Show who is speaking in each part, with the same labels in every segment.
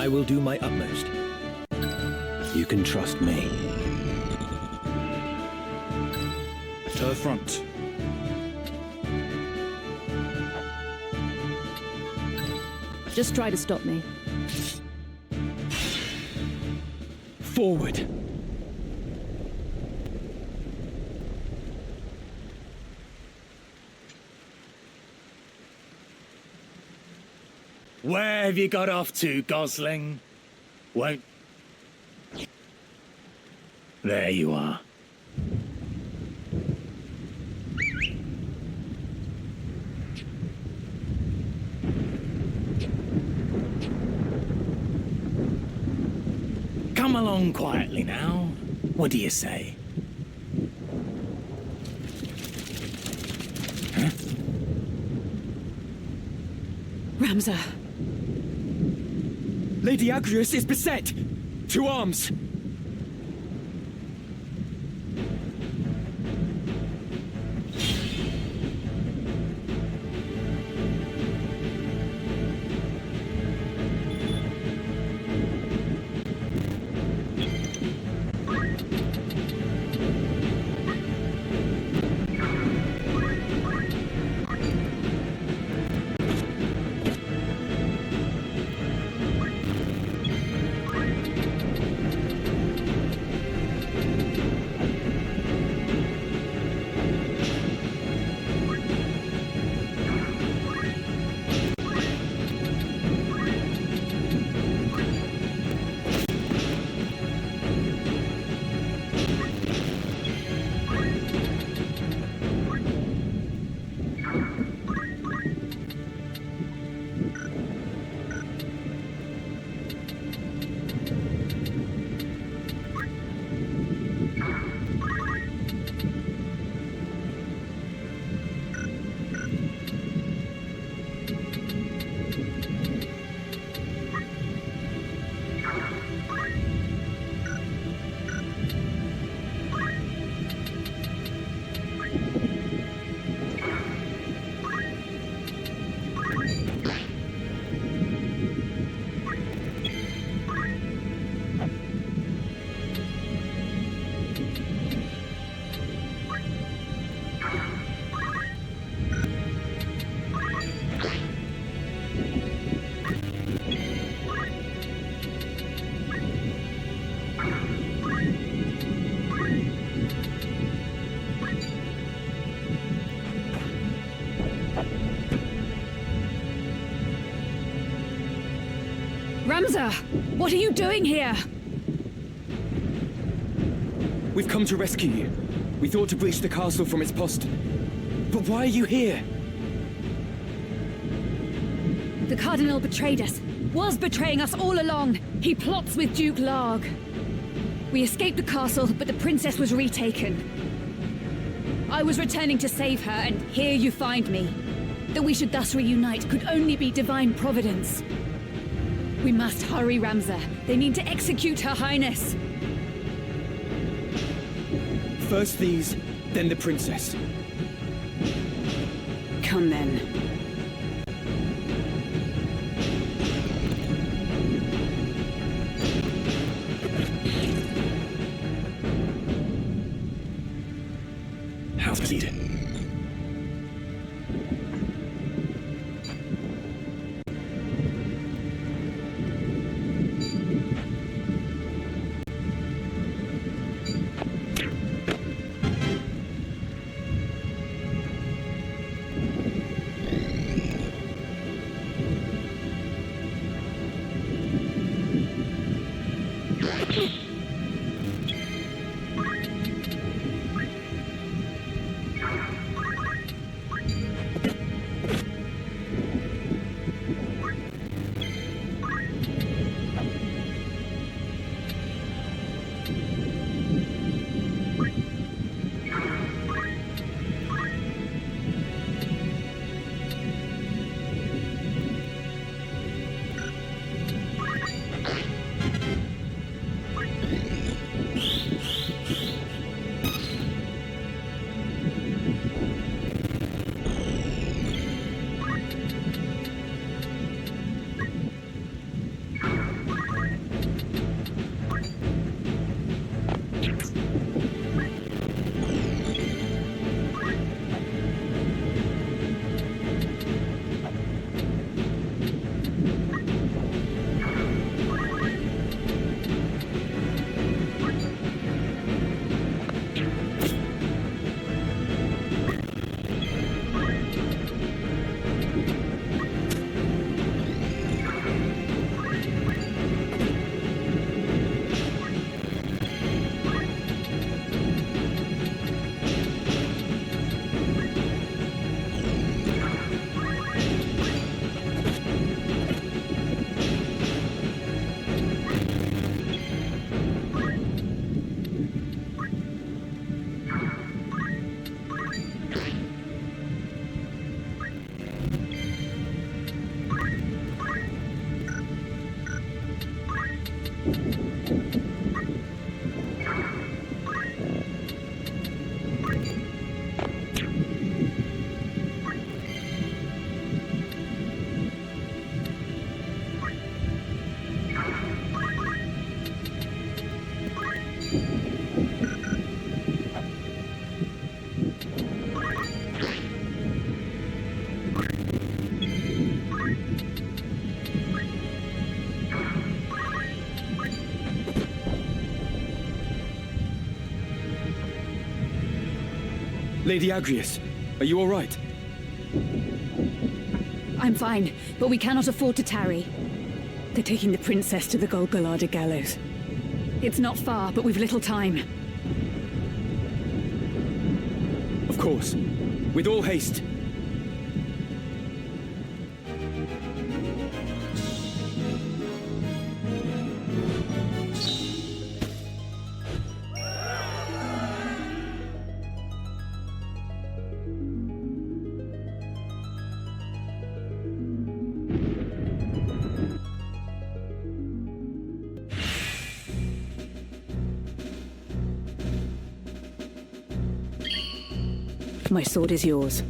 Speaker 1: I will do my utmost. You can trust me.
Speaker 2: To the front.
Speaker 3: Just try to stop me.
Speaker 2: Forward.
Speaker 4: Where have you got off to, Gosling? Won't... There you are. Come along quietly now. What do you say? Huh?
Speaker 3: Ramza.
Speaker 2: Lady Agrius is beset! To arms!
Speaker 3: Ramza! What are you doing here?
Speaker 2: We've come to rescue you. We thought to breach the castle from its postern. But why are you here?
Speaker 3: The Cardinal betrayed us. Was betraying us all along. He plots with Duke Larg. We escaped the castle, but the princess was retaken. I was returning to save her, and here you find me. That we should thus reunite could only be divine providence. We must hurry, Ramza. They mean to execute Her Highness.
Speaker 2: First these, then the princess.
Speaker 3: Come then.
Speaker 4: How's proceed?
Speaker 2: Lady Agrius, are you all right?
Speaker 3: I'm fine, but we cannot afford to tarry. They're taking the princess to the Gol Galada gallows. It's not far, but we've little time.
Speaker 2: Of course. With all haste.
Speaker 3: My sword is yours.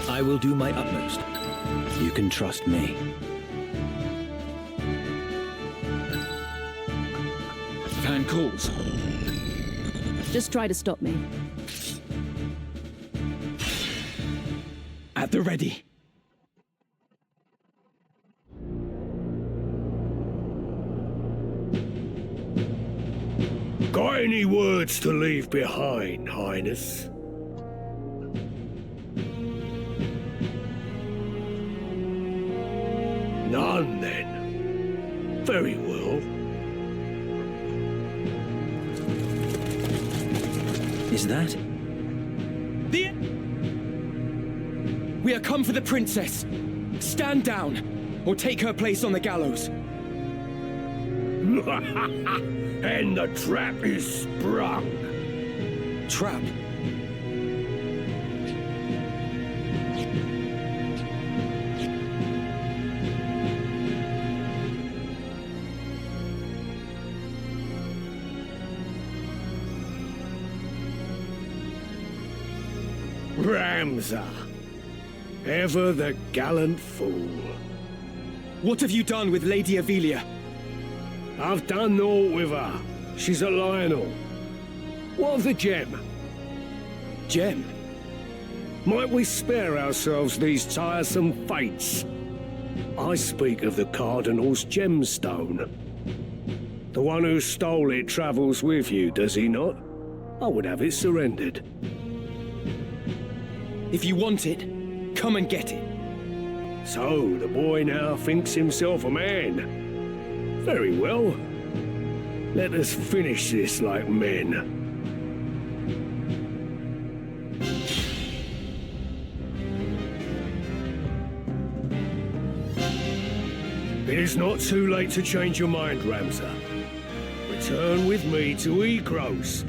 Speaker 1: I will do my utmost. You can trust me.
Speaker 2: Fan calls.
Speaker 3: Just try to stop me.
Speaker 2: At the ready.
Speaker 4: Got any words to leave behind, Highness? None, then. Very well.
Speaker 1: Is that?
Speaker 2: We are come for the princess. Stand down, or take her place on the gallows.
Speaker 4: And the trap is sprung.
Speaker 2: Trap?
Speaker 4: Ramza, ever the gallant fool.
Speaker 2: What have you done with Lady Avelia?
Speaker 4: I've done naught with her. She's a Lionel. What of the gem?
Speaker 2: Gem?
Speaker 4: Might we spare ourselves these tiresome fates? I speak of the Cardinal's gemstone. The one who stole it travels with you, does he not? I would have it surrendered.
Speaker 2: If you want it, come and get it.
Speaker 4: So, the boy now thinks himself a man. Very well. Let us finish this like men. It is not too late to change your mind, Ramza. Return with me to Egros.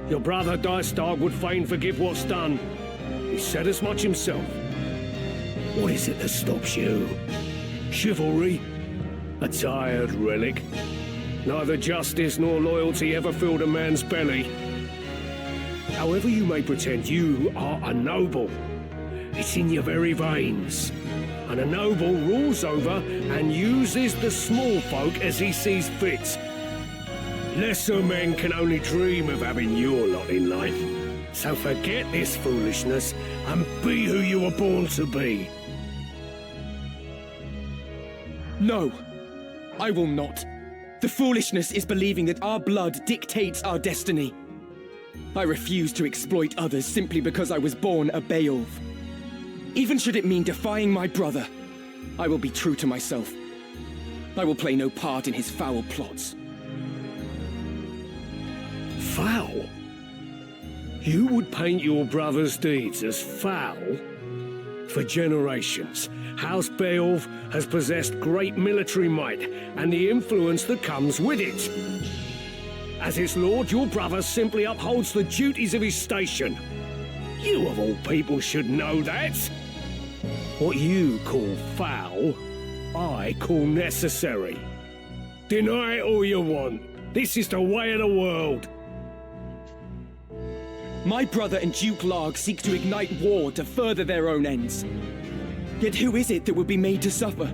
Speaker 4: Your brother Dystark would fain forgive what's done. He said as much himself. What is it that stops you? Chivalry? A tired relic? Neither justice nor loyalty ever filled a man's belly. However you may pretend, you are a noble. It's in your very veins. And a noble rules over and uses the small folk as he sees fit. Lesser men can only dream of having your lot in life. So forget this foolishness and be who you were born to be.
Speaker 2: No, I will not. The foolishness is believing that our blood dictates our destiny. I refuse to exploit others simply because I was born a Beowulf. Even should it mean defying my brother, I will be true to myself. I will play no part in his foul plots.
Speaker 4: Foul? You would paint your brother's deeds as foul? For generations, House Beowulf has possessed great military might and the influence that comes with it. As its lord, your brother simply upholds the duties of his station. You of all people should know that. What you call foul, I call necessary. Deny it all you want. This is the way of the world.
Speaker 2: My brother and Duke Larg seek to ignite war to further their own ends. Yet who is it that will be made to suffer?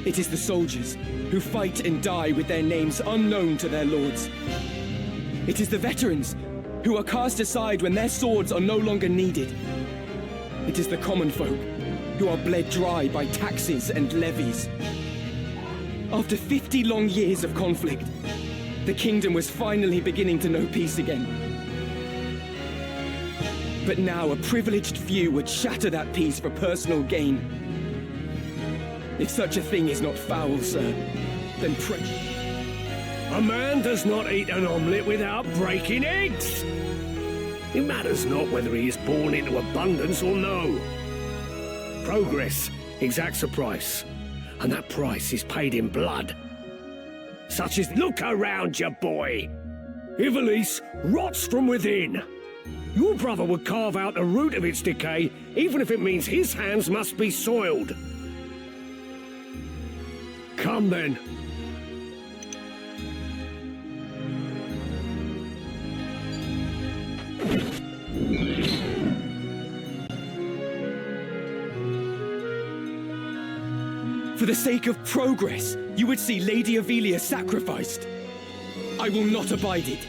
Speaker 2: It is the soldiers who fight and die with their names unknown to their lords. It is the veterans who are cast aside when their swords are no longer needed. It is the common folk who are bled dry by taxes and levies. After 50 long years of conflict, the kingdom was finally beginning to know peace again. But now a privileged few would shatter that peace for personal gain. If such a thing is not foul, sir, then pray.
Speaker 4: A man does not eat an omelette without breaking eggs. It matters not whether he is born into abundance or no. Progress exacts a price, and that price is paid in blood. Such as, look around you, boy. Ivalice rots from within. Your brother would carve out the root of its decay, even if it means his hands must be soiled. Come then.
Speaker 2: For the sake of progress, you would see Lady Ivalice sacrificed. I will not abide it.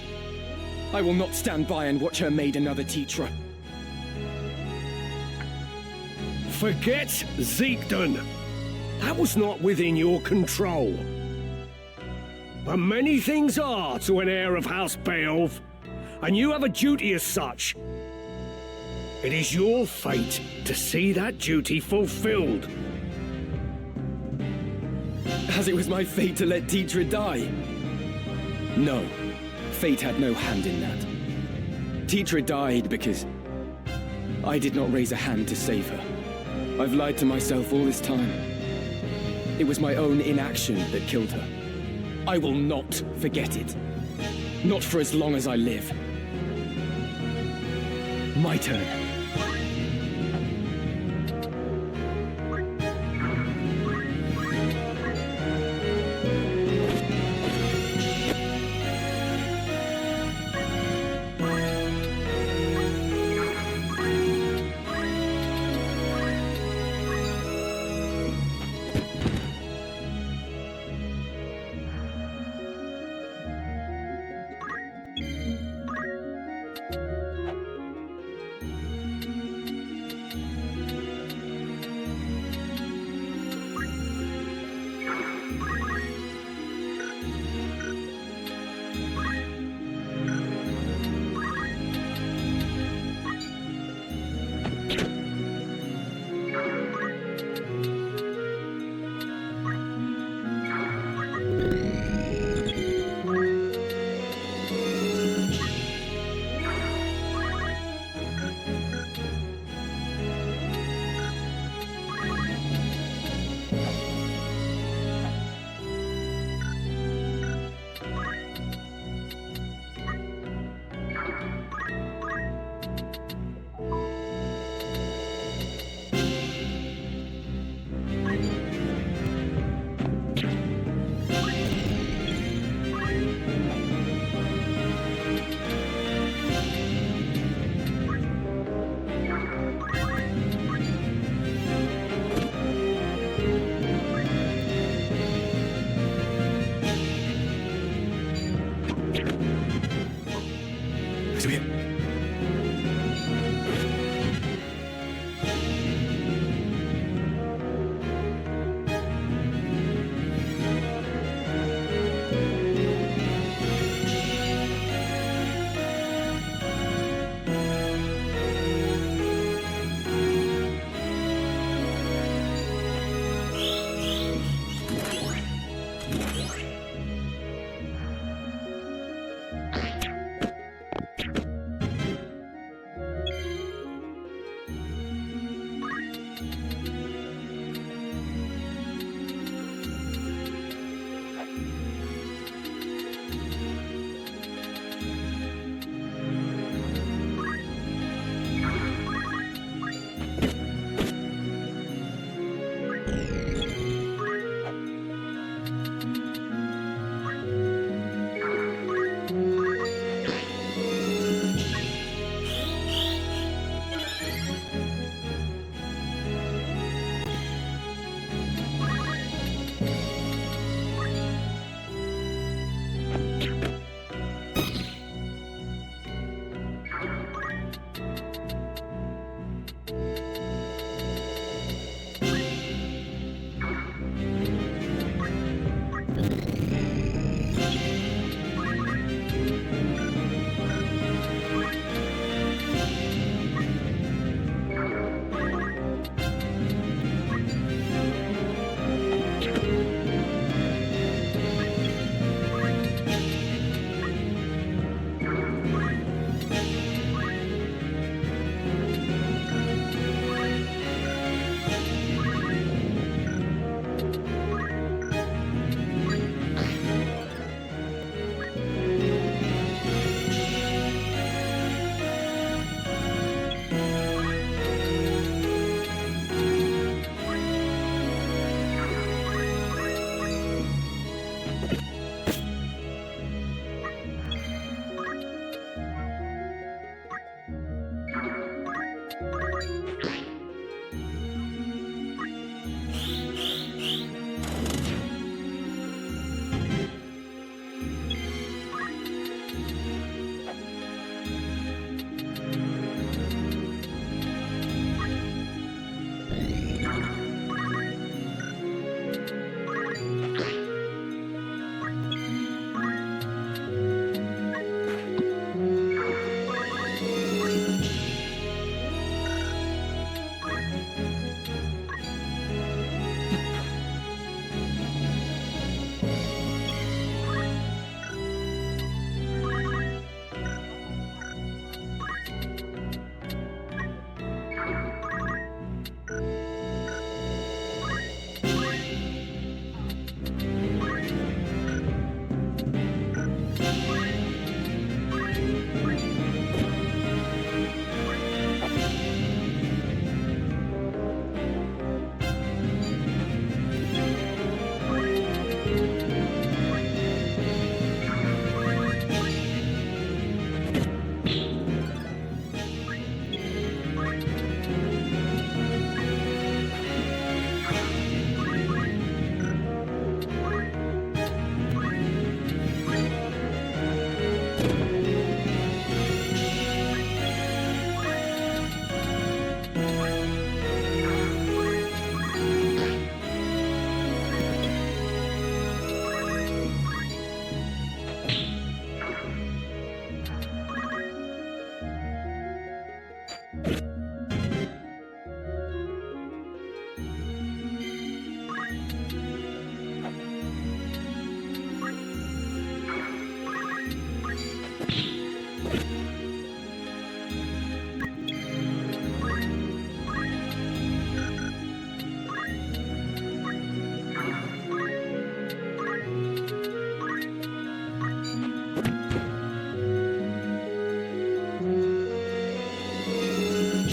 Speaker 2: I will not stand by and watch her made another teacher.
Speaker 4: Forget Zeekden. That was not within your control. But many things are to an heir of House Beowulf, and you have a duty as such. It is your fate to see that duty fulfilled.
Speaker 2: As it was my fate to let Tetra die. No, fate had no hand in that. Tetra died because I did not raise a hand to save her. I've lied to myself all this time. It was my own inaction that killed her. I will not forget it. Not for as long as I live. My turn.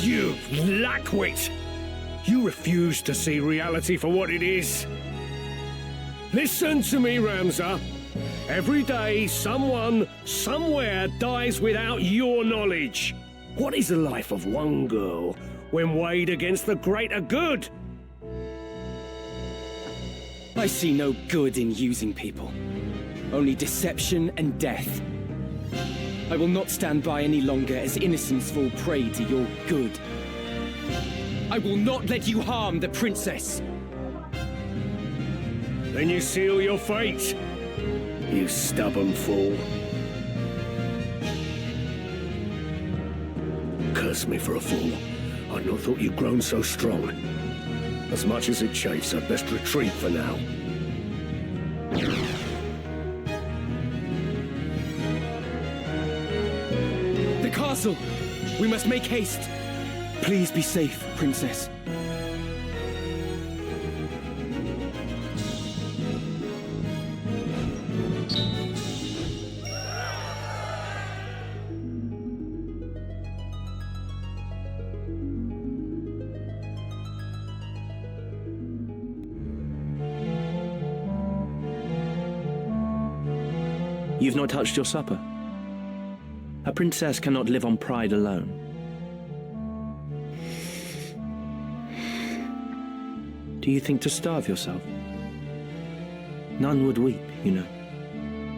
Speaker 4: You lackwit! You refuse to see reality for what it is. Listen to me, Ramza. Every day, someone, somewhere dies without your knowledge. What is the life of one girl when weighed against the greater good?
Speaker 2: I see no good in using people. Only deception and death. I will not stand by any longer as innocents fall prey to your good. I will not let you harm the princess.
Speaker 4: Then you seal your fate, you stubborn fool. Curse me for a fool. I'd not thought you'd grown so strong. As much as it chafes, I'd best retreat for now.
Speaker 2: The castle! We must make haste. Please be safe, princess.
Speaker 5: You've not touched your supper. A princess cannot live on pride alone. Do you think to starve yourself? None would weep, you know.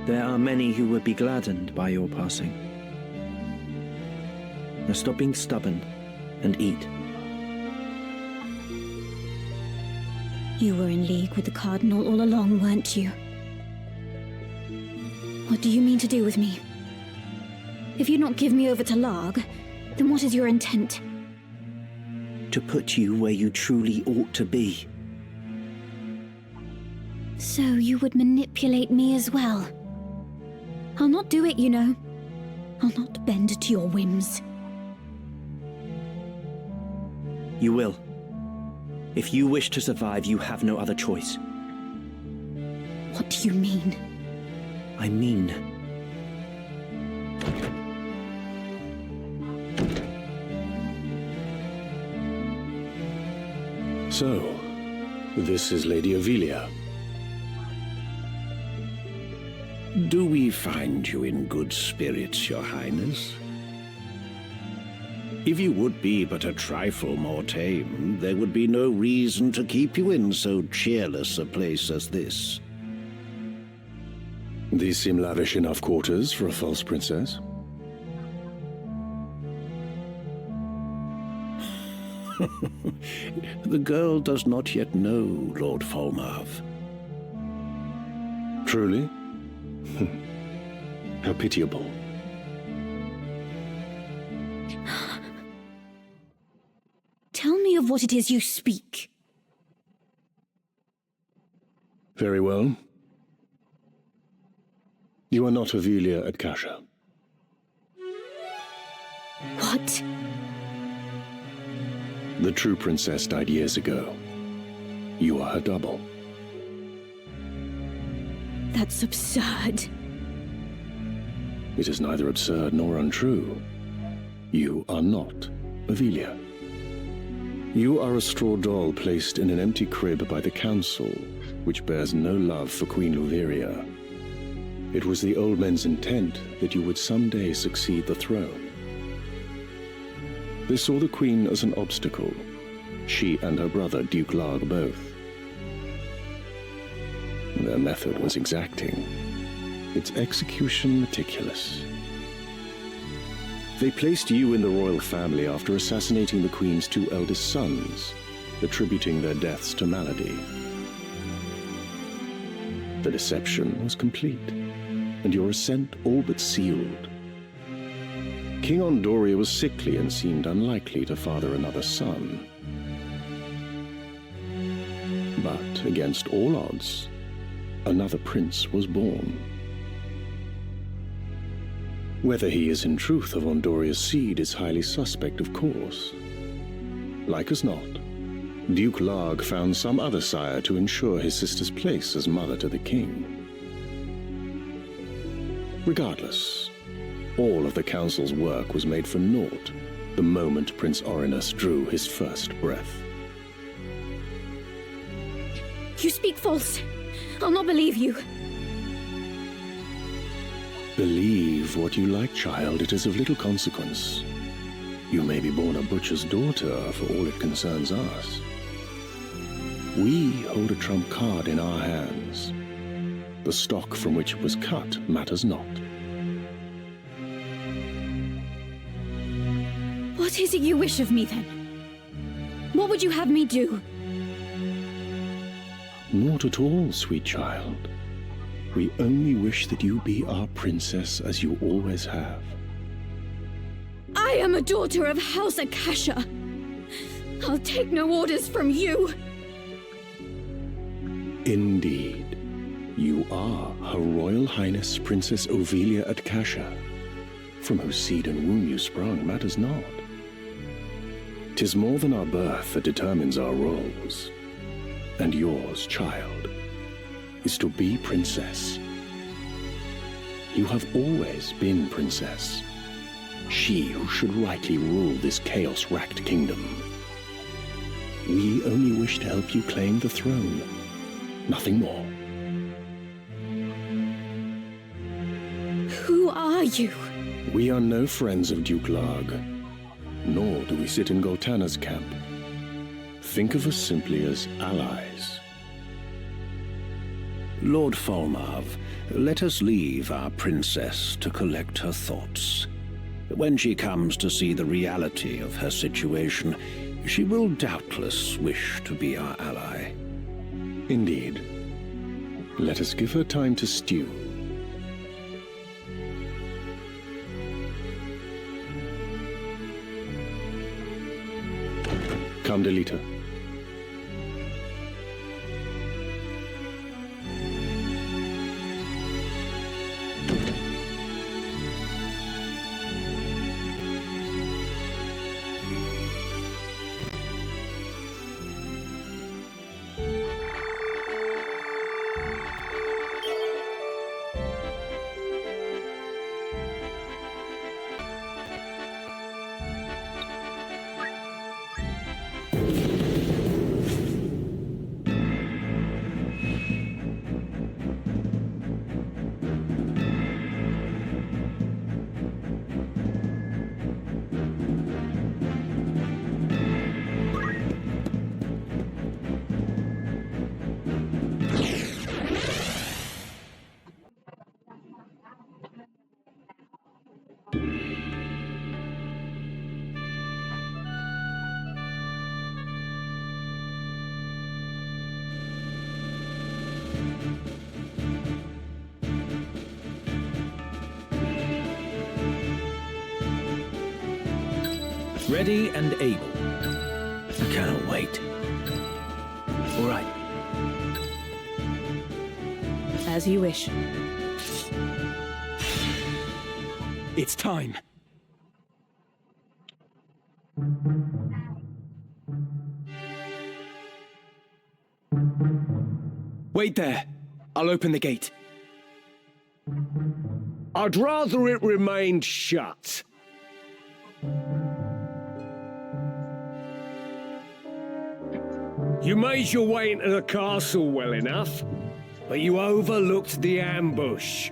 Speaker 5: There are many who would be gladdened by your passing. Now stop being stubborn and eat.
Speaker 3: You were in league with the Cardinal all along, weren't you? What do you mean to do with me? If you not give me over to Larg, then what is your intent?
Speaker 5: To put you where you truly ought to be.
Speaker 3: So you would manipulate me as well? I'll not do it, you know. I'll not bend to your whims.
Speaker 5: You will. If you wish to survive, you have no other choice.
Speaker 3: What do you mean?
Speaker 5: I mean...
Speaker 6: So, this is Lady Avilia.
Speaker 1: Do we find you in good spirits, Your Highness? If you would be but a trifle more tame, there would be no reason to keep you in so cheerless a place as this.
Speaker 6: These seem lavish enough quarters for a false princess.
Speaker 1: The girl does not yet know Lord Falmouth.
Speaker 6: Truly? How pitiable.
Speaker 3: Tell me of what it is you speak.
Speaker 6: Very well. You are not Avilia at Kasha.
Speaker 3: What?
Speaker 6: The true princess died years ago. You are her double.
Speaker 3: That's absurd.
Speaker 6: It is neither absurd nor untrue. You are not Avilia. You are a straw doll placed in an empty crib by the council, which bears no love for Queen Luveria. It was the old men's intent that you would someday succeed the throne. They saw the Queen as an obstacle, she and her brother Duke Larg both. Their method was exacting, its execution meticulous. They placed you in the royal family after assassinating the Queen's two eldest sons, attributing their deaths to malady. The deception was complete, and your ascent all but sealed. King Ondoria was sickly and seemed unlikely to father another son. But against all odds, another prince was born. Whether he is in truth of Ondoria's seed is highly suspect, of course. Like as not, Duke Larg found some other sire to ensure his sister's place as mother to the king. Regardless, all of the council's work was made for naught the moment Prince Orinus drew his first breath.
Speaker 3: You speak false. I'll not believe you.
Speaker 6: Believe what you like, child. It is of little consequence. You may be born a butcher's daughter for all it concerns us. We hold a trump card in our hands. The stock from which it was cut matters not.
Speaker 3: What is it you wish of me, then? What would you have me do?
Speaker 6: Naught at all, sweet child. We only wish that you be our princess as you always have.
Speaker 3: I am a daughter of House Akasha. I'll take no orders from you.
Speaker 6: Indeed. You are Her Royal Highness Princess Ovelia Akasha. From whose seed and womb you sprung matters not. 'Tis more than our birth that determines our roles. And yours, child, is to be princess. You have always been princess. She who should rightly rule this chaos-racked kingdom. We only wish to help you claim the throne. Nothing more.
Speaker 3: Who are you?
Speaker 6: We are no friends of Duke Larg, nor do we sit in Goltana's camp. Think of us simply as allies.
Speaker 1: Lord Folmarv, let us leave our princess to collect her thoughts. When she comes to see the reality of her situation, she will doubtless wish to be our ally.
Speaker 6: Indeed. Let us give her time to stew. Come, Delita.
Speaker 7: Ready and able. I cannot wait. All right.
Speaker 3: As you wish.
Speaker 2: It's time. Wait there. I'll open the gate.
Speaker 4: I'd rather it remained shut. You made your way into the castle well enough, but you overlooked the ambush.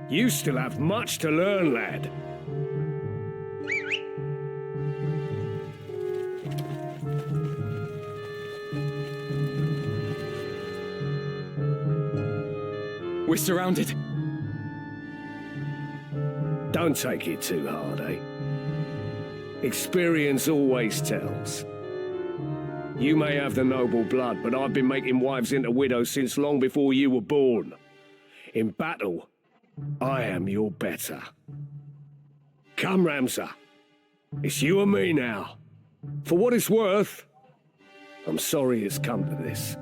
Speaker 4: You still have much to learn, lad.
Speaker 2: We're surrounded.
Speaker 4: Don't take it too hard, eh? Experience always tells. You may have the noble blood, but I've been making wives into widows since long before you were born. In battle, I am your better. Come, Ramza. It's you and me now. For what it's worth, I'm sorry it's come to this.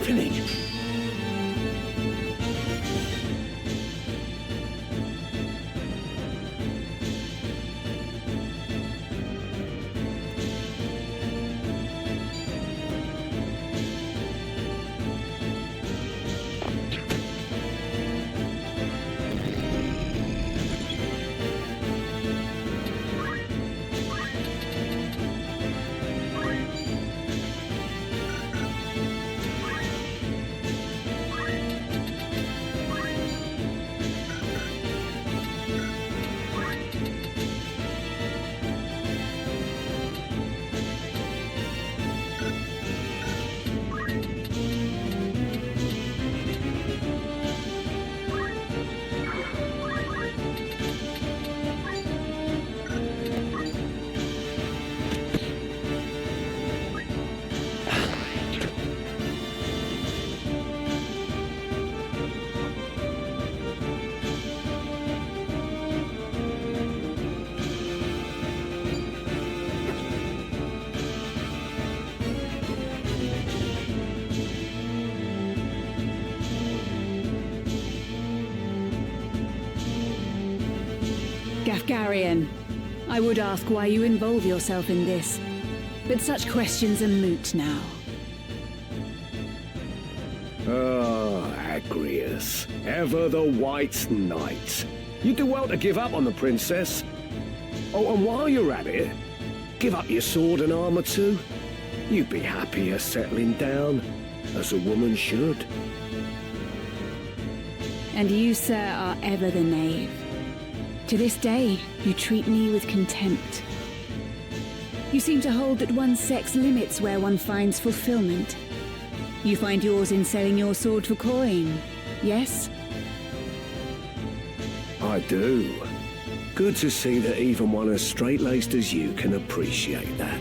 Speaker 4: happening?
Speaker 3: Gafgarian, I would ask why you involve yourself in this, but such questions are moot now.
Speaker 4: Agrius, ever the White Knight. You do well to give up on the princess. Oh, and while you're at it, give up your sword and armor too. You'd be happier settling down, as a woman should.
Speaker 3: And you, sir, are ever the knave. To this day, you treat me with contempt. You seem to hold that one's sex limits where one finds fulfillment. You find yours in selling your sword for coin, yes?
Speaker 4: I do. Good to see that even one as straight-laced as you can appreciate that.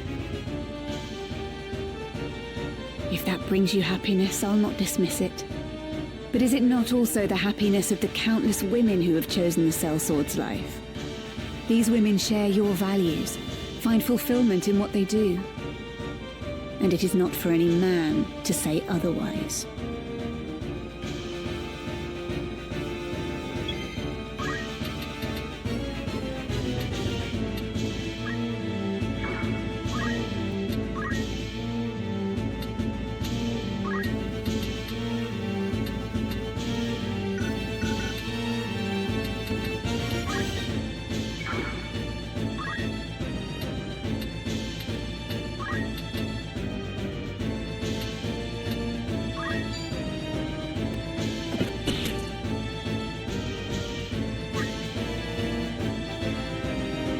Speaker 3: If that brings you happiness, I'll not dismiss it. But is it not also the happiness of the countless women who have chosen the sellsword's life? These women share your values, find fulfillment in what they do. And it is not for any man to say otherwise.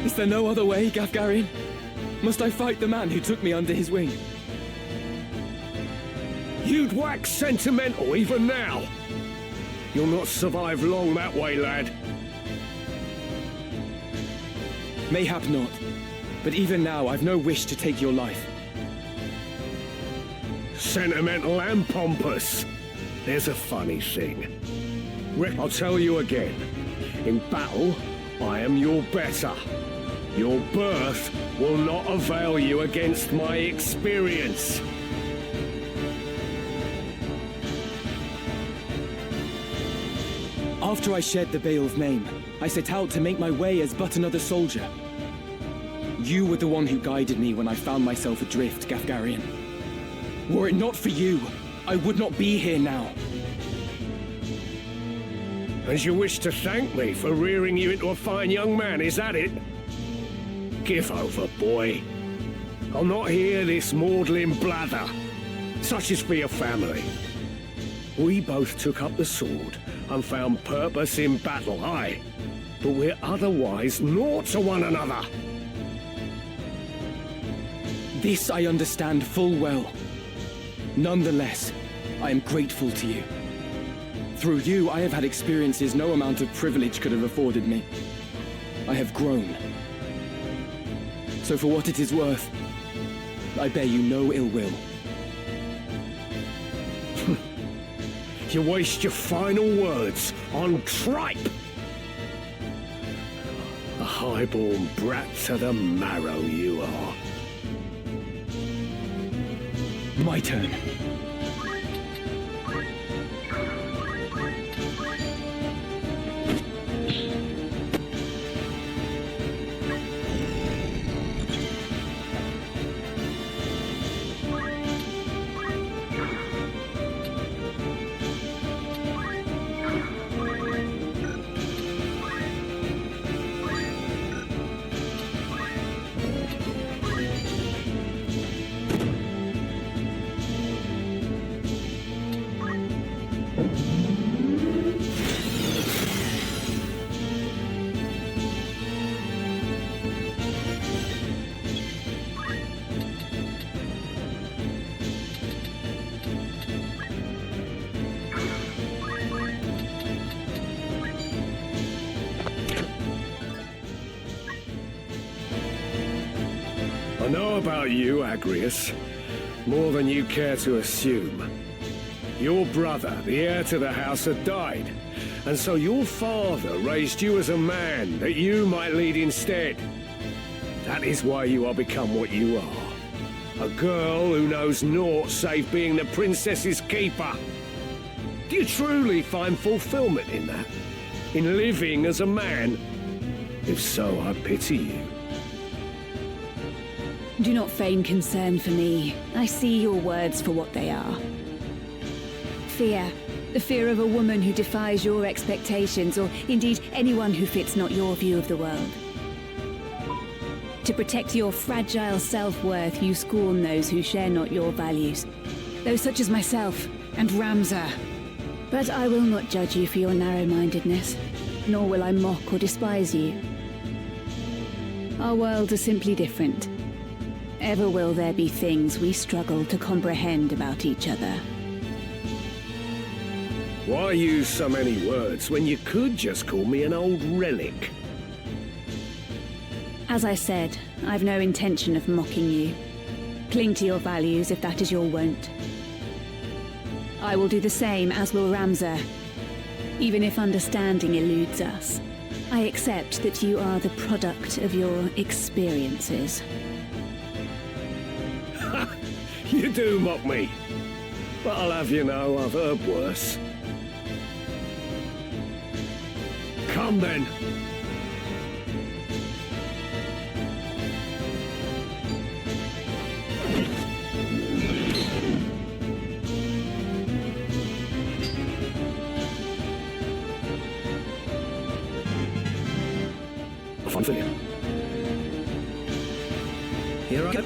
Speaker 2: Is there no other way, Gafgarian? Must I fight the man who took me under his wing?
Speaker 4: You'd wax sentimental even now. You'll not survive long that way, lad.
Speaker 2: Mayhap not. But even now, I've no wish to take your life.
Speaker 4: Sentimental and pompous. There's a funny thing. Rick, I'll tell you again. In battle, I am your better. Your birth will not avail you against my experience.
Speaker 2: After I shed the Bale of name, I set out to make my way as but another soldier. You were the one who guided me when I found myself adrift, Gafgarian. Were it not for you, I would not be here now.
Speaker 4: And you wish to thank me for rearing you into a fine young man, is that it? Give over, boy. I'll not hear this maudlin blather. Such is for your family. We both took up the sword and found purpose in battle, aye, but we're otherwise naught to one another.
Speaker 2: This I understand full well. Nonetheless, I am grateful to you. Through you, I have had experiences no amount of privilege could have afforded me. I have grown. So for what it is worth, I bear you no ill will.
Speaker 4: You waste your final words on tripe. A highborn brat to the marrow you are.
Speaker 2: My turn.
Speaker 4: I know about you, Agrius, more than you care to assume. Your brother, the heir to the house, had died, and so your father raised you as a man that you might lead instead. That is why you are become what you are. A girl who knows naught save being the princess's keeper. Do you truly find fulfillment in that? In living as a man? If so, I pity you.
Speaker 3: Do not feign concern for me. I see your words for what they are. Fear. The fear of a woman who defies your expectations, or indeed anyone who fits not your view of the world. To protect your fragile self-worth, you scorn those who share not your values. Those such as myself and Ramza. But I will not judge you for your narrow-mindedness, nor will I mock or despise you. Our worlds are simply different. Ever will there be things we struggle to comprehend about each other.
Speaker 4: Why use so many words when you could just call me an old relic?
Speaker 3: As I said, I've no intention of mocking you. Cling to your values if that is your wont. I will do the same, as will Ramza. Even if understanding eludes us, I accept that you are the product of your experiences.
Speaker 4: You do mock me. But I'll have you know I've heard worse. Come then. Fun for you. Here I go.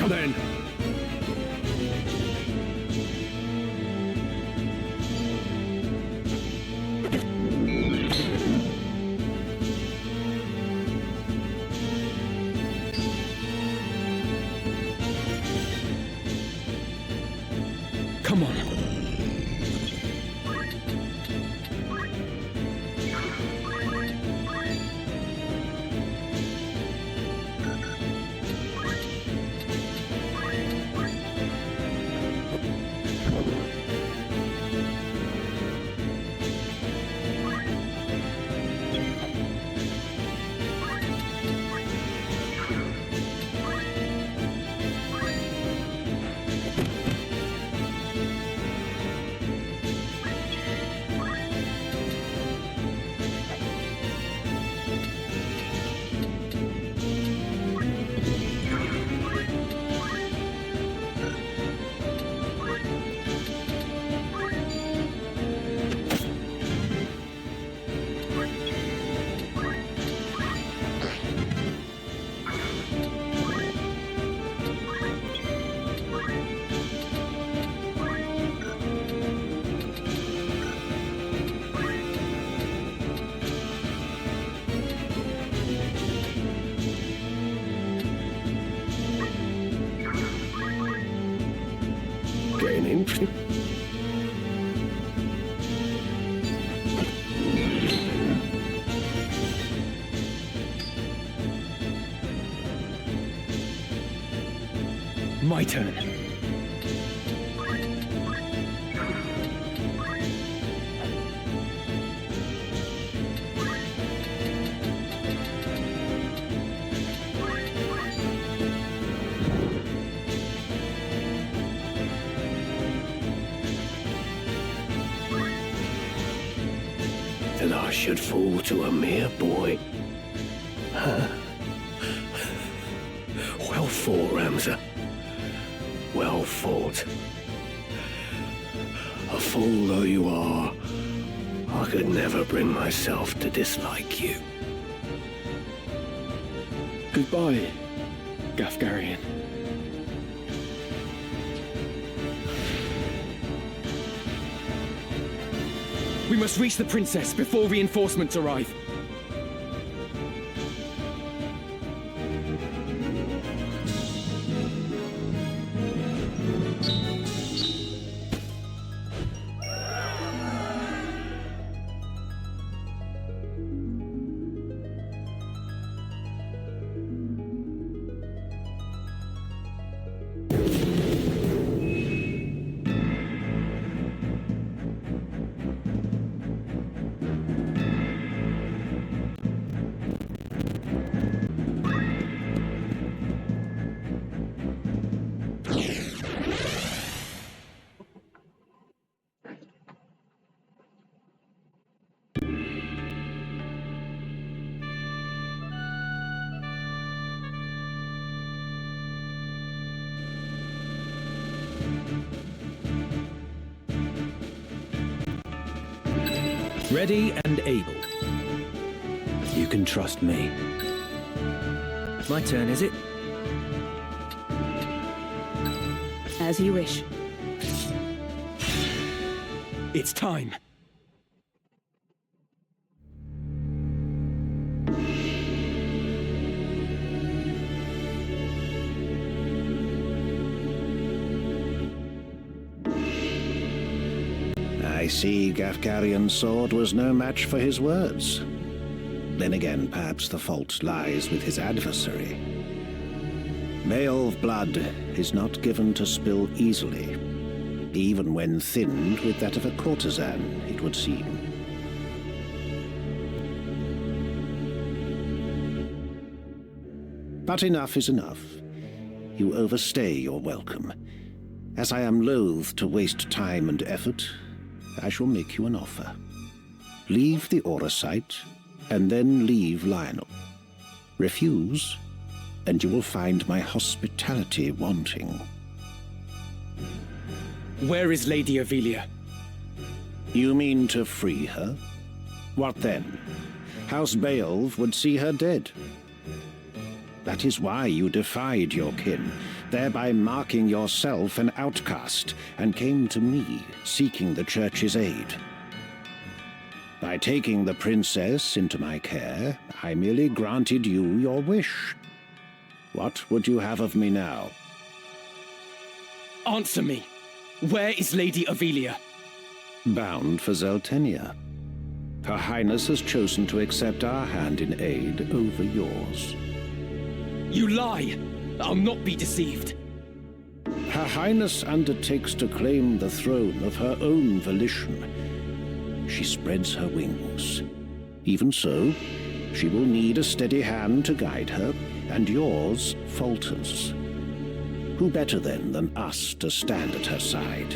Speaker 4: Then.
Speaker 2: Come on. My turn.
Speaker 4: That I should fall to a mere boy. Well fought, Ramza. Well fought. A fool though you are, I could never bring myself to dislike you.
Speaker 2: Goodbye, Gafgarian. We must reach the princess before reinforcements arrive.
Speaker 7: Ready and able. You can trust me. My turn, is it?
Speaker 3: As you wish.
Speaker 2: It's time.
Speaker 1: I see Gafgarian's sword was no match for his words. Then again, perhaps the fault lies with his adversary. Male blood is not given to spill easily, even when thinned with that of a courtesan, it would seem. But enough is enough. You overstay your welcome. As I am loath to waste time and effort, I shall make you an offer. Leave the Aura site, and then leave Lionel. Refuse, and you will find my hospitality wanting.
Speaker 2: Where is Lady Avelia?
Speaker 1: You mean to free her? What then? House Beowulf would see her dead. That is why you defied your kin, thereby marking yourself an outcast, and came to me, seeking the Church's aid. By taking the princess into my care, I merely granted you your wish. What would you have of me now?
Speaker 2: Answer me. Where is Lady Avelia?
Speaker 1: Bound for Zeltenia. Her Highness has chosen to accept our hand in aid over yours.
Speaker 2: You lie! I'll not be deceived.
Speaker 1: Her Highness undertakes to claim the throne of her own volition. She spreads her wings. Even so, she will need a steady hand to guide her, and yours falters. Who better then than us to stand at her side?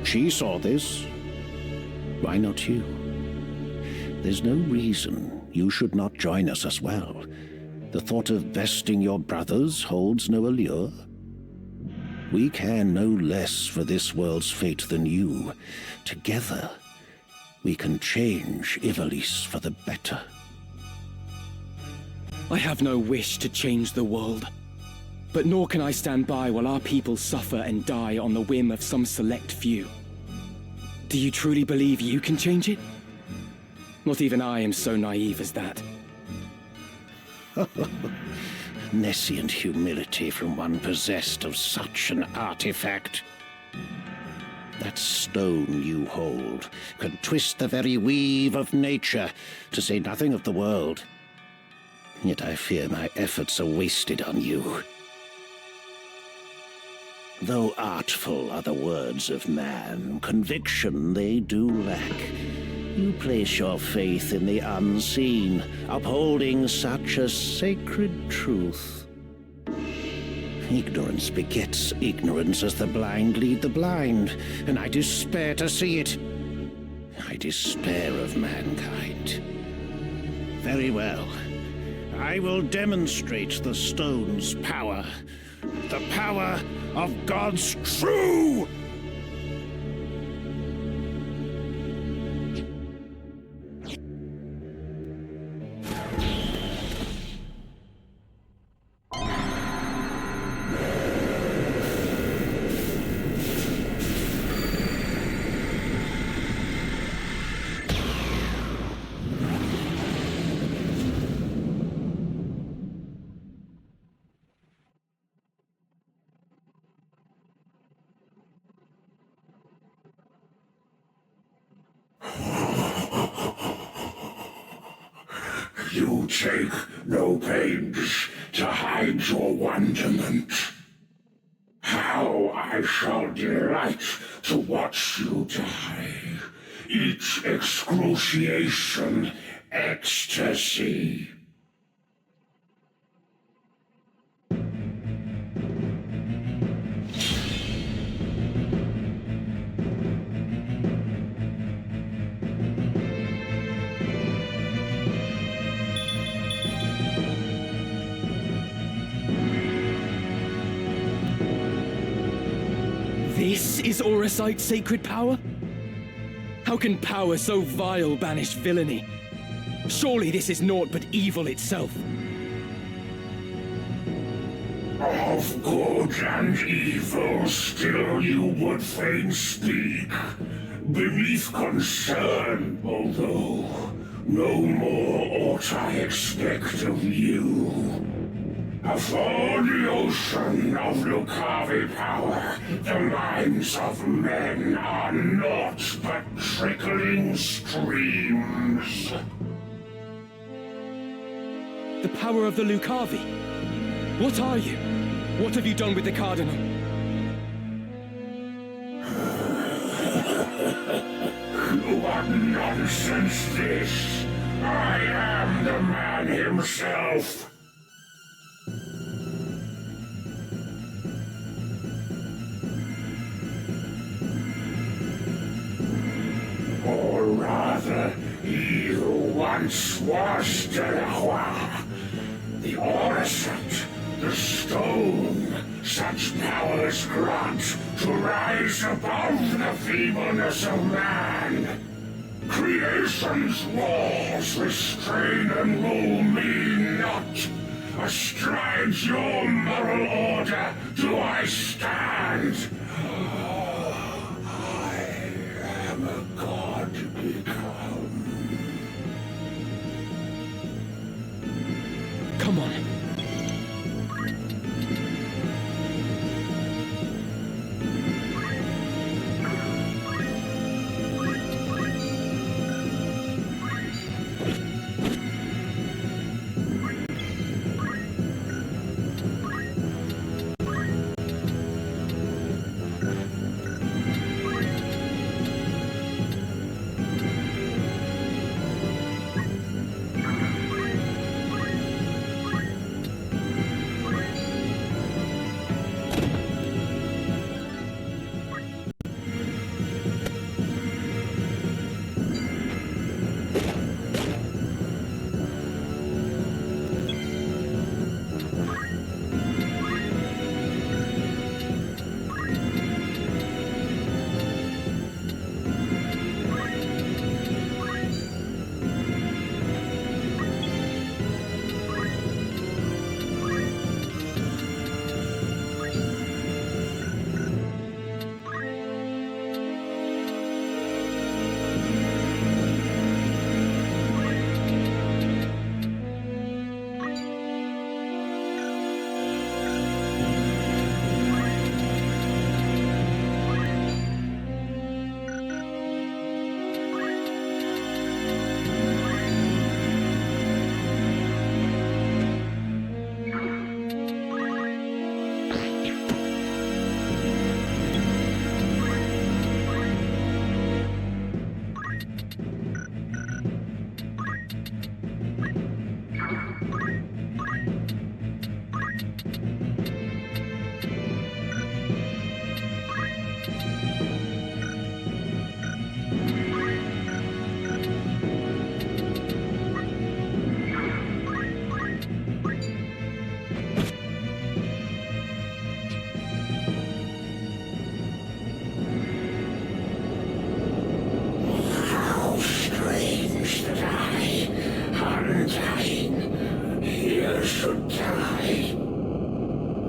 Speaker 1: She saw this. Why not you? There's no reason you should not join us as well. The thought of besting your brothers holds no allure. We care no less for this world's fate than you. Together, we can change Ivalice for the better.
Speaker 2: I have no wish to change the world. But nor can I stand by while our people suffer and die on the whim of some select few. Do you truly believe you can change it? Not even I am so naive as that.
Speaker 1: Nescient humility from one possessed of such an artifact. That stone you hold can twist the very weave of nature, to say nothing of the world. Yet I fear my efforts are wasted on you. Though artful are the words of man, conviction they do lack. You place your faith in the unseen, upholding such a sacred truth. Ignorance begets ignorance as the blind lead the blind, and I despair to see it. I despair of mankind. Very well. I will demonstrate the stone's power. The power of God's true!
Speaker 8: You take no pains to hide your wonderment. How I shall delight to watch you die. Each excruciation, ecstasy.
Speaker 2: This is Oracite's sacred power? How can power so vile banish villainy? Surely this is naught but evil itself.
Speaker 8: Of good and evil still you would fain speak, beneath concern, although no more ought I expect of you. Afore the ocean of Lucavi power, the minds of men are naught but trickling streams.
Speaker 2: The power of the Lucavi? What are you? What have you done with the Cardinal?
Speaker 8: What nonsense this! I am the man himself! Or rather, he who once was de la Croix, the Oracite, the stone, such powers grant to rise above the feebleness of man. Creation's laws restrain and rule me not. Astride your moral order do I stand. I am a god become.
Speaker 2: Come on.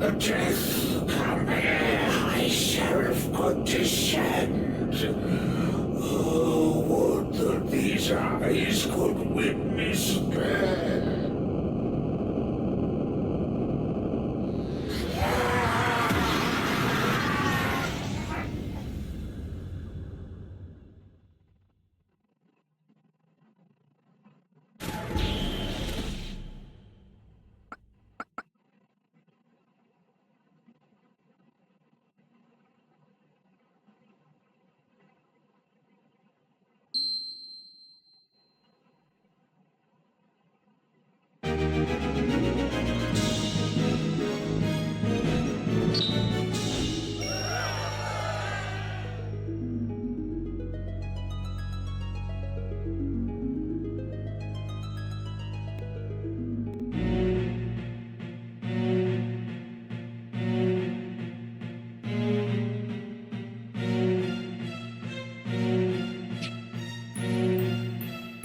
Speaker 8: Death, come here, High Sheriff, good descend. Oh, would that these eyes could witness death.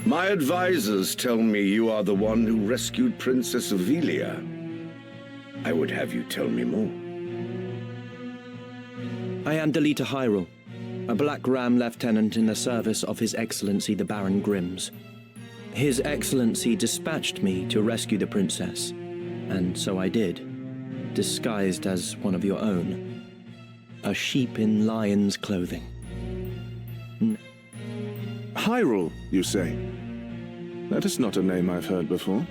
Speaker 9: My advisors tell me you are the one who rescued Princess Velia. I would have you tell me more.
Speaker 5: I am Delita Hyrule, a Black Ram lieutenant in the service of His Excellency the Baron Grimms. His Excellency dispatched me to rescue the princess, and so I did, disguised as one of your own. A sheep in lion's clothing.
Speaker 6: Hyrule, you say? That is not a name I've heard before.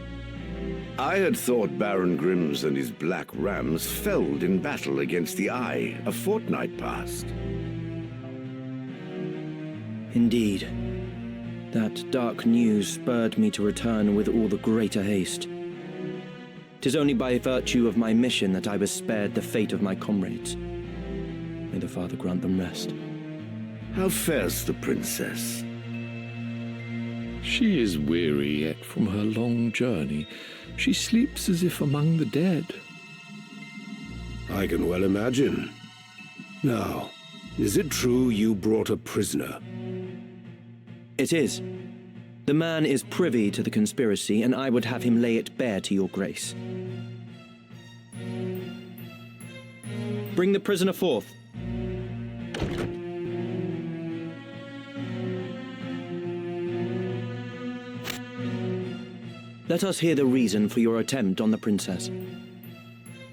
Speaker 9: I had thought Baron Grimms and his Black Rams felled in battle against the Eye a fortnight past.
Speaker 5: Indeed. That dark news spurred me to return with all the greater haste. 'Tis only by virtue of my mission that I was spared the fate of my comrades. May the Father grant them rest.
Speaker 9: How fares the princess?
Speaker 10: She is weary yet from her long journey. She sleeps as if among the dead.
Speaker 4: I can well imagine. Now, is it true you brought a prisoner?
Speaker 5: It is. The man is privy to the conspiracy, and I would have him lay it bare to your grace. Bring the prisoner forth. Let us hear the reason for your attempt on the princess.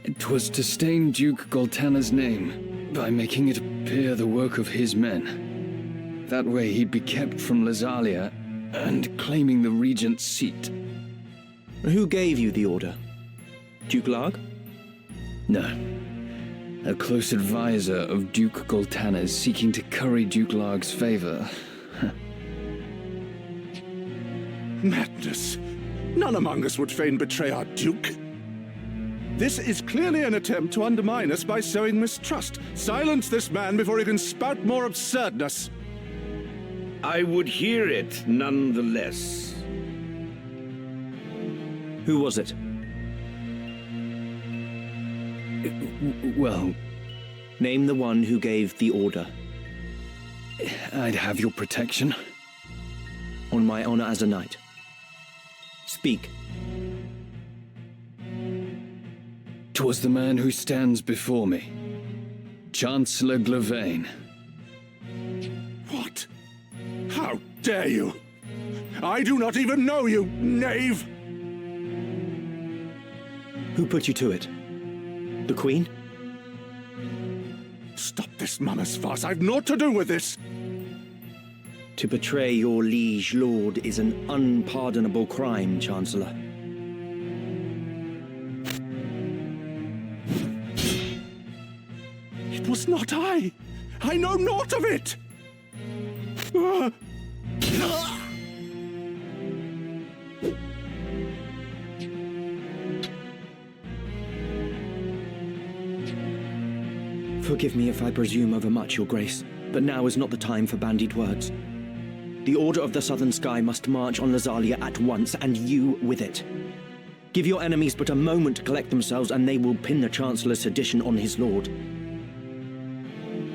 Speaker 11: It was to stain Duke Goltana's name by making it appear the work of his men. That way he'd be kept from Lazalia and claiming the regent's seat.
Speaker 5: Who gave you the order? Duke Larg?
Speaker 11: No. A close advisor of Duke Goltana's seeking to curry Duke Larg's favor.
Speaker 6: Madness! None among us would fain betray our Duke. This is clearly an attempt to undermine us by sowing mistrust. Silence this man before he can spout more absurdness.
Speaker 9: I would hear it nonetheless.
Speaker 5: Who was it?
Speaker 11: Well,
Speaker 5: name the one who gave the order.
Speaker 11: I'd have your protection.
Speaker 5: On my honor as a knight. Speak.
Speaker 11: 'Twas the man who stands before me. Chancellor Glavain.
Speaker 6: What? How dare you? I do not even know you, knave!
Speaker 5: Who put you to it? The Queen?
Speaker 6: Stop this mama's farce. I've naught to do with this.
Speaker 5: To betray your liege lord is an unpardonable crime, Chancellor.
Speaker 6: It was not I. I know naught of it.
Speaker 5: Forgive me if I presume overmuch, Your Grace, but now is not the time for bandied words. The Order of the Southern Sky must march on Lazalia at once, and you with it. Give your enemies but a moment to collect themselves, and they will pin the Chancellor's sedition on his lord.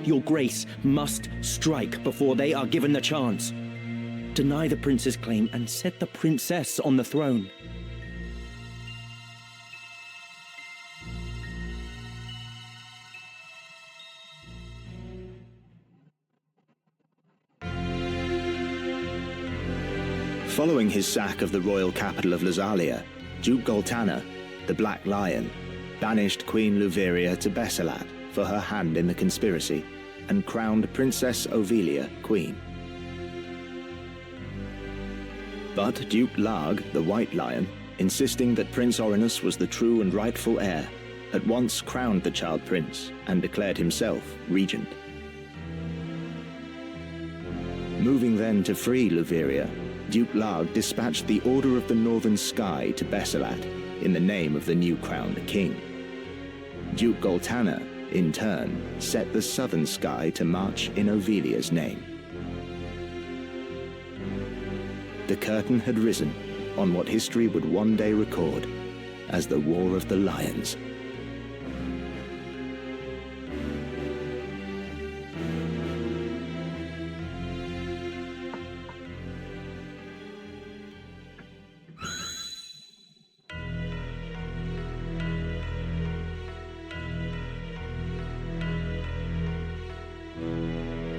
Speaker 5: Your Grace must strike before they are given the chance. Deny the prince's claim and set the princess on the throne.
Speaker 12: Following his sack of the royal capital of Lazalia, Duke Goltana, the Black Lion, banished Queen Luveria to Besselat for her hand in the conspiracy and crowned Princess Ovelia queen. But Duke Larg, the White Lion, insisting that Prince Orinus was the true and rightful heir, at once crowned the child prince and declared himself regent. Moving then to free Luveria, Duke Larg dispatched the Order of the Northern Sky to Besselat in the name of the new crowned king. Duke Goltana, in turn, set the Southern Sky to march in Ovelia's name. The curtain had risen on what history would one day record as the War of the Lions.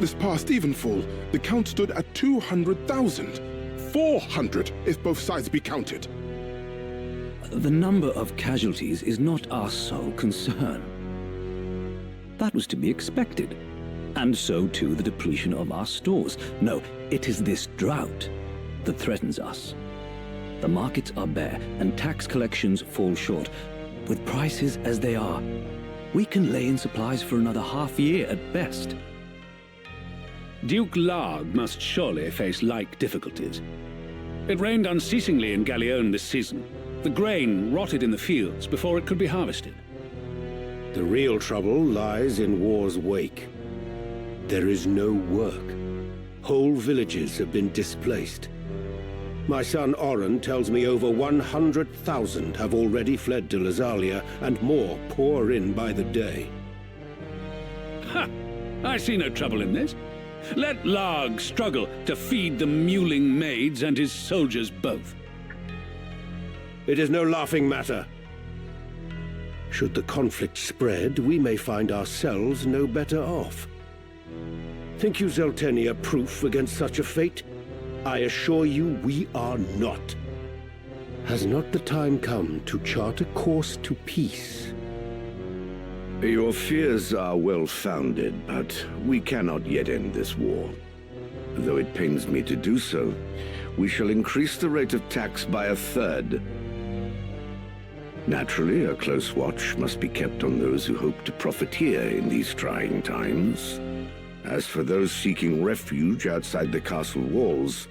Speaker 13: This past evenfall, the count stood at 200,000. 400 if both sides be counted.
Speaker 1: The number of casualties is not our sole concern. That was to be expected. And so too the depletion of our stores. No, it is this drought that threatens us. The markets are bare and tax collections fall short. With prices as they are, we can lay in supplies for another half year at best.
Speaker 14: Duke Larg must surely face like difficulties. It rained unceasingly in Galleon this season. The grain rotted in the fields before it could be harvested.
Speaker 4: The real trouble lies in war's wake. There is no work. Whole villages have been displaced. My son Oren tells me over 100,000 have already fled to Lazalia, and more pour in by the day.
Speaker 14: Ha! I see no trouble in this. Let Larg struggle to feed the mewling maids and his soldiers both.
Speaker 4: It is no laughing matter. Should the conflict spread, we may find ourselves no better off. Think you Zeltenia proof against such a fate? I assure you we are not. Has not the time come to chart a course to peace?
Speaker 9: Your fears are well-founded, but we cannot yet end this war. Though it pains me to do so, we shall increase the rate of tax by 1/3. Naturally, a close watch must be kept on those who hope to profiteer in these trying times. As for those seeking refuge outside the castle walls,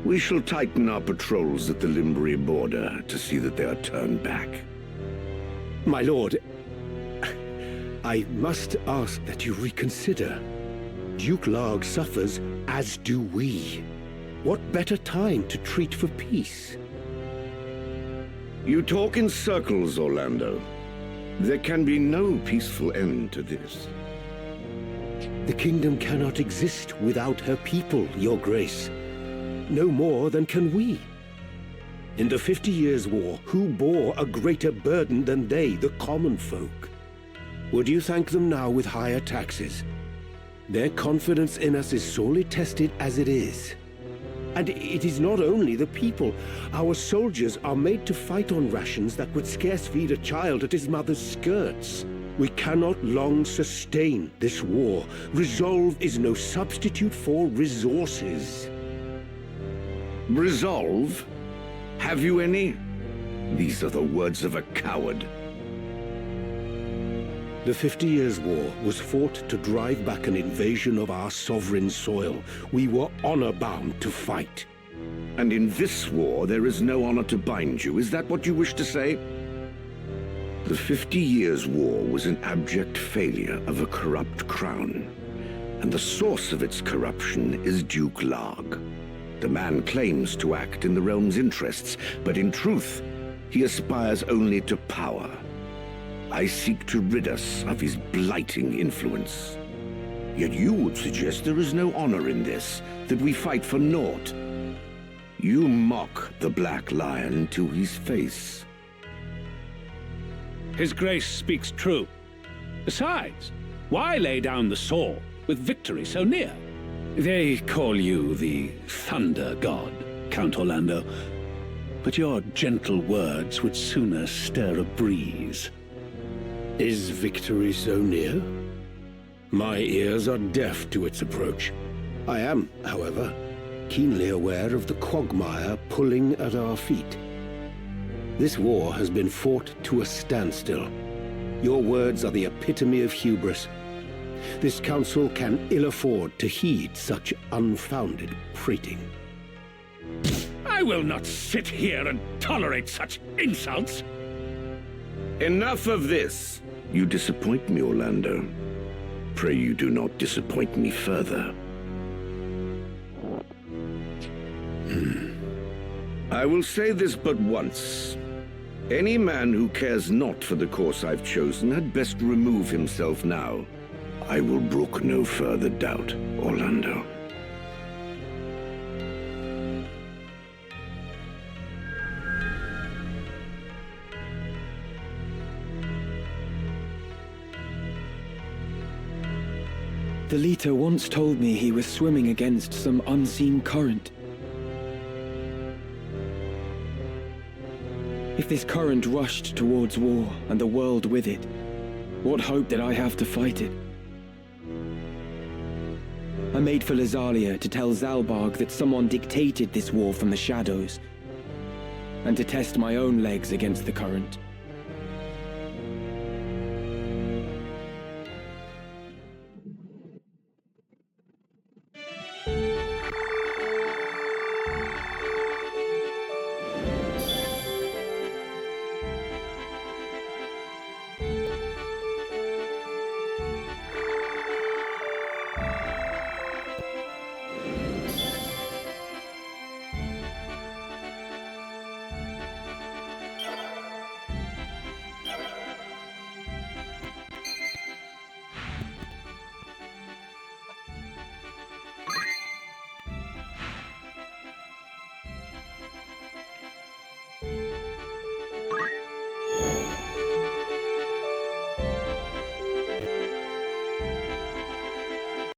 Speaker 9: we shall tighten our patrols at the Limbri border to see that they are turned back.
Speaker 4: My lord, I must ask that you reconsider. Duke Larg suffers, as do we. What better time to treat for peace?
Speaker 9: You talk in circles, Orlando. There can be no peaceful end to this.
Speaker 4: The kingdom cannot exist without her people, Your Grace. No more than can we. In the 50 Years' War, who bore a greater burden than they, the common folk? Would you thank them now with higher taxes? Their confidence in us is sorely tested as it is. And it is not only the people. Our soldiers are made to fight on rations that would scarce feed a child at his mother's skirts. We cannot long sustain this war. Resolve is no substitute for resources.
Speaker 9: Resolve? Have you any? These are the words of a coward.
Speaker 4: The 50 Years' War was fought to drive back an invasion of our sovereign soil. We were honor-bound to fight.
Speaker 9: And in this war, there is no honor to bind you. Is that what you wish to say? The 50 Years' War was an abject failure of a corrupt crown. And the source of its corruption is Duke Larg. The man claims to act in the realm's interests, but in truth, he aspires only to power. I seek to rid us of his blighting influence. Yet you would suggest there is no honor in this, that we fight for naught. You mock the Black Lion to his face.
Speaker 14: His Grace speaks true. Besides, why lay down the sword with victory so near? They call you the Thunder God, Count Orlando, but your gentle words would sooner stir a breeze.
Speaker 4: Is victory so near? My ears are deaf to its approach. I am, however, keenly aware of the quagmire pulling at our feet. This war has been fought to a standstill. Your words are the epitome of hubris. This council can ill afford to heed such unfounded prating.
Speaker 14: I will not sit here and tolerate such insults.
Speaker 9: Enough of this. You disappoint me, Orlando. Pray you do not disappoint me further. I will say this but once. Any man who cares not for the course I've chosen had best remove himself now. I will brook no further doubt, Orlando.
Speaker 2: The leader once told me he was swimming against some unseen current. If this current rushed towards war and the world with it, what hope did I have to fight it? I made for Lazalia to tell Zalbarg that someone dictated this war from the shadows, and to test my own legs against the current.